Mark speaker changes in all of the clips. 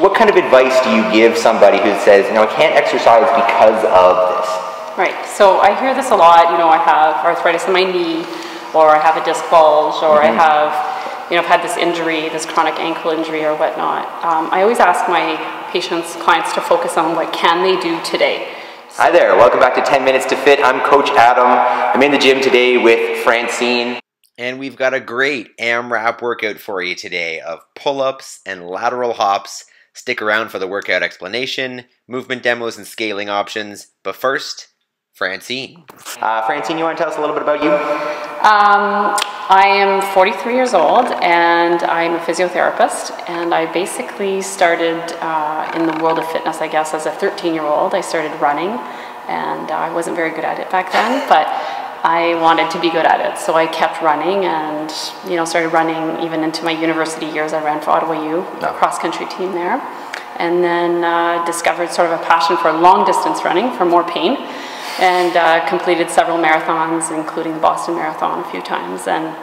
Speaker 1: what kind of advice do you give somebody who says, I can't exercise because of this?
Speaker 2: Right, so I hear this a lot, I have arthritis in my knee, or I have a disc bulge, or I have, I've had this injury, this chronic ankle injury or whatnot. I always ask my patients, clients to focus on what can they do today.
Speaker 1: Hi there, welcome back to 10 Minutes to Fit. I'm Coach Adam. I'm in the gym today with Francine. And we've got a great AMRAP workout for you today of pull-ups and lateral hops. Stick around for the workout explanation, movement demos, and scaling options. But first, Francine. Francine, you want to tell us a little bit about you?
Speaker 2: I am 43 years old and I'm a physiotherapist, and I basically started in the world of fitness, I guess, as a 13-year-old. I started running, and I wasn't very good at it back then, but I wanted to be good at it, so I kept running and started running even into my university years. I ran for Ottawa U, cross-country team there, and then discovered sort of a passion for long-distance running for more pain, and completed several marathons, including the Boston Marathon a few times, and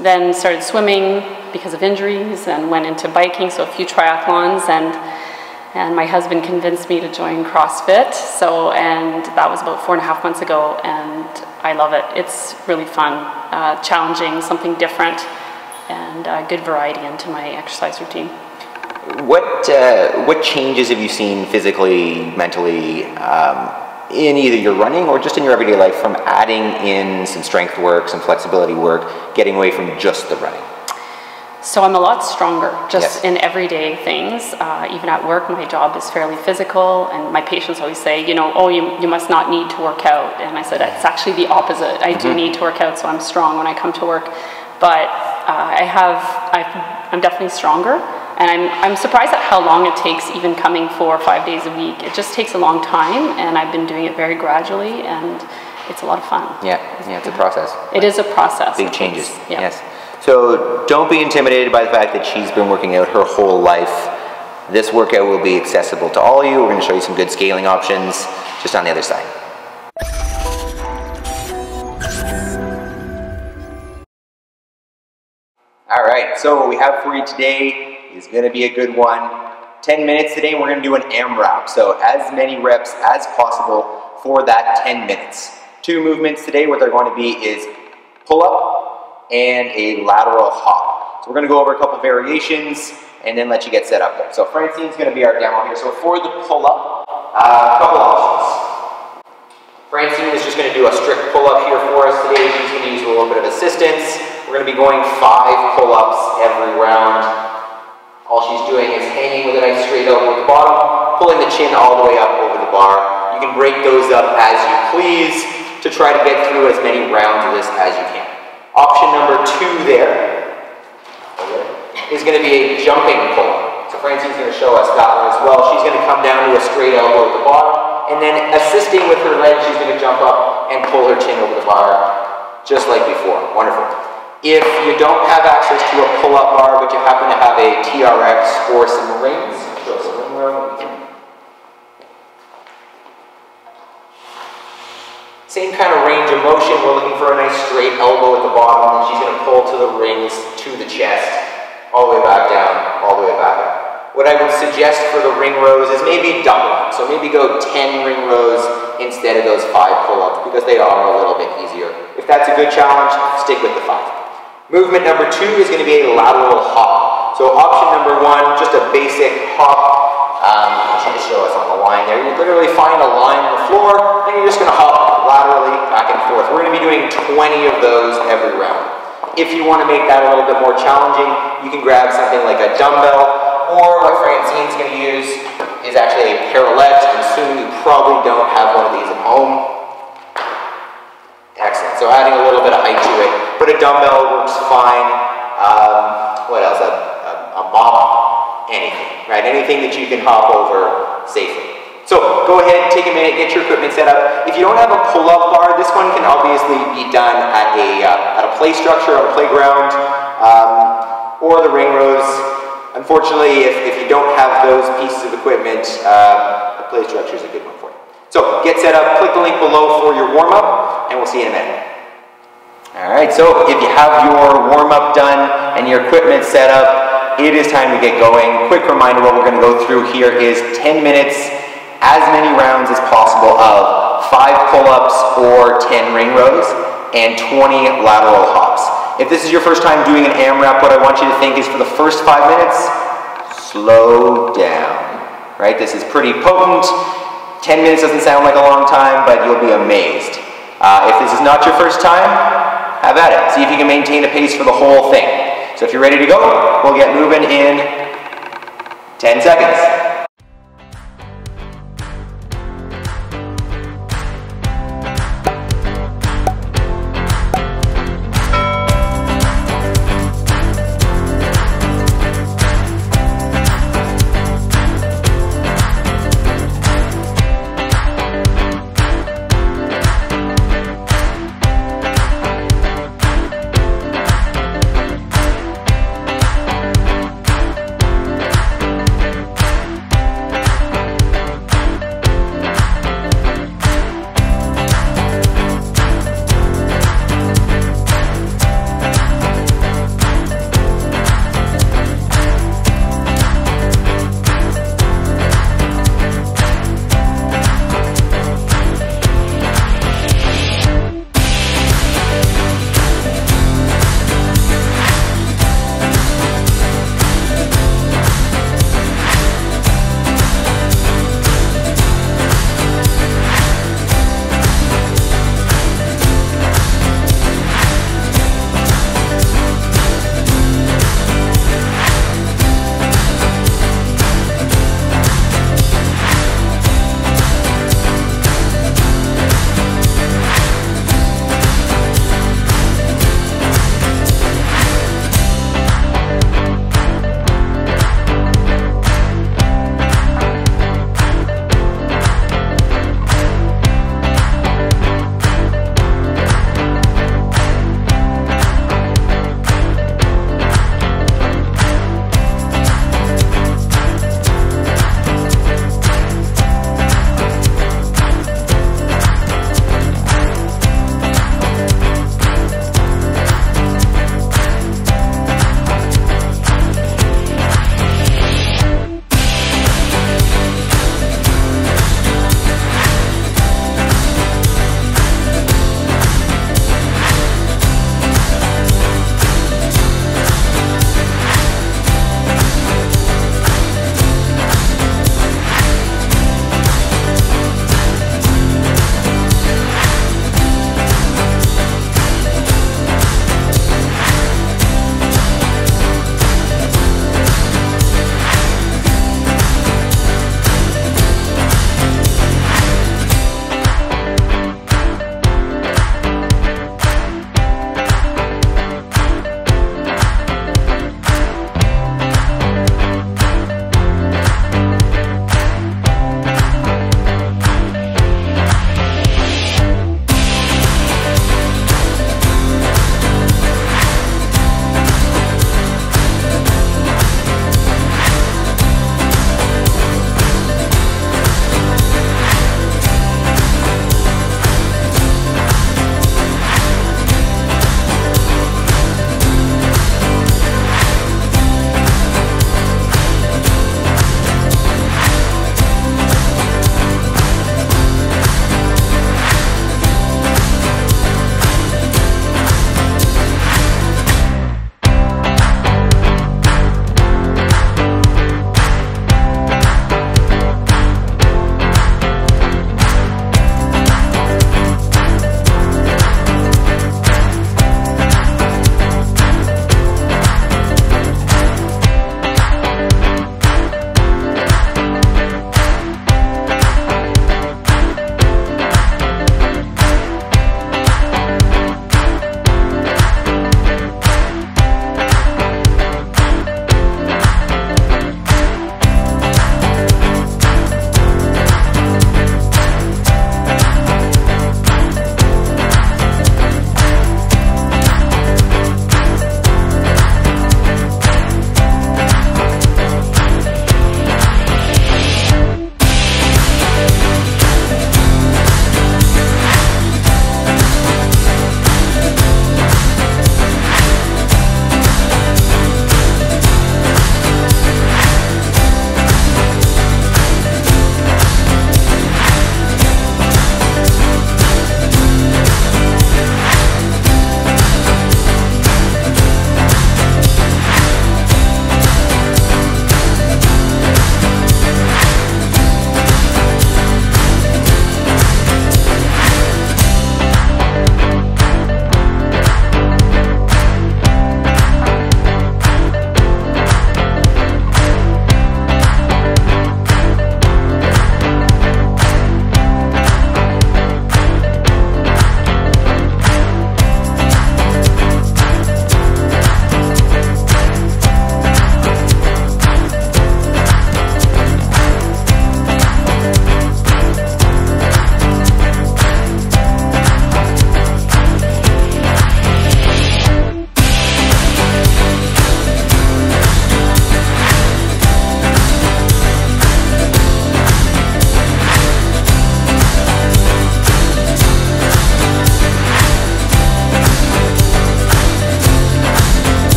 Speaker 2: then started swimming because of injuries and went into biking, so a few triathlons, and my husband convinced me to join CrossFit, and that was about 4.5 months ago, and I love it. It's really fun, challenging, something different, and good variety into my exercise routine.
Speaker 1: What changes have you seen physically, mentally, in either your running or just in your everyday life from adding in some strength work, some flexibility work, getting away from just the running?
Speaker 2: So I'm a lot stronger just in everyday things. Even at work, my job is fairly physical, and my patients always say, oh, you must not need to work out. And I said, it's actually the opposite. I do need to work out, so I'm strong when I come to work. But I'm definitely stronger. And I'm surprised at how long it takes, even coming 4 or 5 days a week. It just takes a long time, and I've been doing it very gradually, and it's a lot of fun. Yeah,
Speaker 1: it's a process.
Speaker 2: It is a process.
Speaker 1: Big changes, yes. So don't be intimidated by the fact that she's been working out her whole life. This workout will be accessible to all of you. We're going to show you some good scaling options just on the other side. All right, so what we have for you today is going to be a good one. 10 minutes today, we're going to do an AMRAP. So as many reps as possible for that 10 minutes. 2 movements today. What they're going to be is pull-up and a lateral hop. So we're going to go over a couple variations and then let you get set up there. So Francine's going to be our demo here. So for the pull-up, a couple options. Francine is just going to do a strict pull-up here for us today. She's going to use a little bit of assistance. We're going to be going 5 pull-ups every round. All she's doing is hanging with a nice straight elbow at the bottom, pulling the chin all the way up over the bar. You can break those up as you please to try to get through as many rounds of this as you can. Option number 2 there is going to be a jumping pull-up. So Francine's going to show us that one as well. She's going to come down to a straight elbow at the bottom, and then assisting with her leg, she's going to jump up and pull her chin over the bar, just like before. Wonderful. If you don't have access to a pull-up bar, but you happen to have a TRX or some rings, show some ring row. Same kind of range of motion. We're looking for a nice straight elbow at the bottom, and she's going to pull to the rings, to the chest, all the way back down, all the way back up. What I would suggest for the ring rows is maybe double them. So maybe go 10 ring rows instead of those 5 pull-ups, because they are a little bit easier. If that's a good challenge, stick with the 5. Movement number 2 is going to be a lateral hop. So option number 1, just a basic hop. She just show us on the line there. You literally find a line on the floor, and you're just going to hop laterally back and forth. We're going to be doing 20 of those every round. If you want to make that a little bit more challenging, you can grab something like a dumbbell, or what Francine's going to use is actually a parallel. I'm assuming you probably don't have one of these at home. Excellent. So adding a little bit of height to it, but a dumbbell works fine. What else? A mop, anything, right? Anything that you can hop over safely. So go ahead, take a minute, get your equipment set up. If you don't have a pull-up bar, this one can obviously be done at a play structure, on a playground, or the ring rows. Unfortunately, if you don't have those pieces of equipment, a play structure is a good one for you. So get set up, click the link below for your warm-up, and we'll see you in a minute. All right, so if you have your warm-up done and your equipment set up, it is time to get going. Quick reminder, what we're going to go through here is 10 minutes, as many rounds as possible of 5 pull-ups or 10 ring rows, and 20 lateral hops. If this is your first time doing an AMRAP, what I want you to think is for the first 5 minutes, slow down, right? This is pretty potent. 10 minutes doesn't sound like a long time, but you'll be amazed. If this is not your first time, have at it. See if you can maintain a pace for the whole thing. So if you're ready to go, we'll get moving in 10 seconds.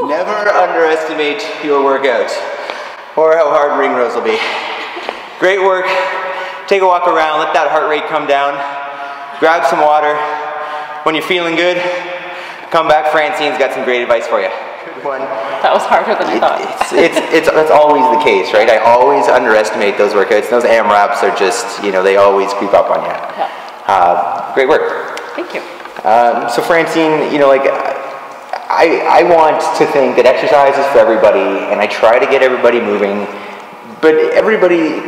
Speaker 1: Never underestimate your workout or how hard ring rows will be. Great work. Take a walk around, let that heart rate come down. Grab some water. When you're feeling good, come back. Francine's got some great advice for you. Good one.
Speaker 2: That was harder than I thought.
Speaker 1: It's always the case, right? I always underestimate those workouts. Those AMRAPs are just, you know, they always creep up on you.
Speaker 2: Yeah.
Speaker 1: Great work.
Speaker 2: Thank you.
Speaker 1: So Francine, you know, like, I want to think that exercise is for everybody, and I try to get everybody moving, but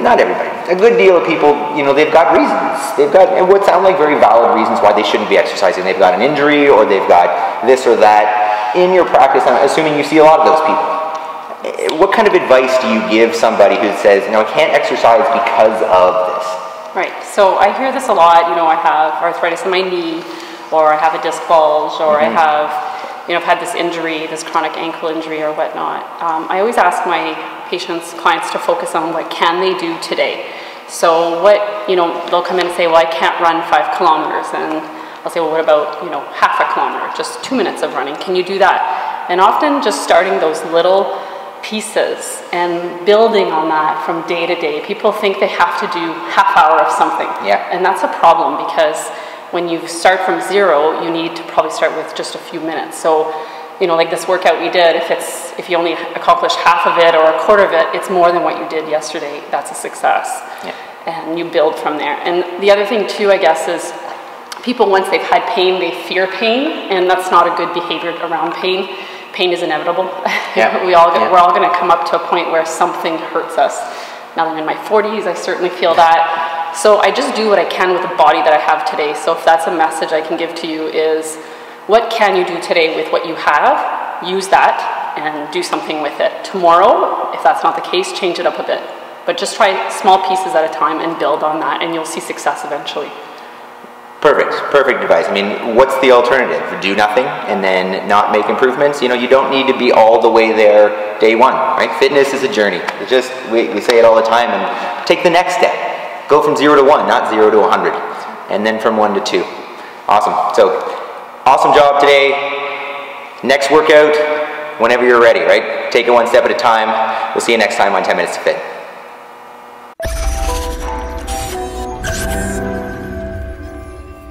Speaker 1: not everybody, a good deal of people, you know, they've got reasons. They've got what sound like very valid reasons why they shouldn't be exercising. They've got an injury, or they've got this or that. In your practice, I'm assuming you see a lot of those people. What kind of advice do you give somebody who says, you know, I can't exercise because of this?
Speaker 2: Right, so I hear this a lot, you know, I have arthritis in my knee, or I have a disc bulge, or I have, you know, I've had this injury, this chronic ankle injury or whatnot. I always ask my patients, clients to focus on what can they do today. So what, you know, they'll come in and say, well, I can't run 5 kilometers. And I'll say, well, what about, you know, half a kilometer, just 2 minutes of running? Can you do that? And often just starting those little pieces and building on that from day to day. People think they have to do half hour of something. Yeah. And that's a problem, because when you start from zero, you need to probably start with just a few minutes. So, you know, like this workout we did, if you only accomplish half of it or a quarter of it, it's more than what you did yesterday. That's a success. Yeah. And you build from there. And the other thing too, I guess, is people, once they've had pain, they fear pain, and that's not a good behavior around pain. Pain is inevitable. Yeah. We're all going to come up to a point where something hurts us. Now I'm in my 40s, I certainly feel that. So I just do what I can with the body that I have today. So if that's a message I can give to you, is what can you do today with what you have? Use that and do something with it. Tomorrow, if that's not the case, change it up a bit. But just try small pieces at a time and build on that, and you'll see success eventually.
Speaker 1: Perfect advice. I mean, what's the alternative? Do nothing and then not make improvements? You know, you don't need to be all the way there day one, right? Fitness is a journey. It's just, we say it all the time, and take the next step. Go from 0 to 1, not 0 to 100. And then from 1 to 2. Awesome. So, awesome job today. Next workout, whenever you're ready, right? Take it one step at a time. We'll see you next time on 10 Minutes to Fit.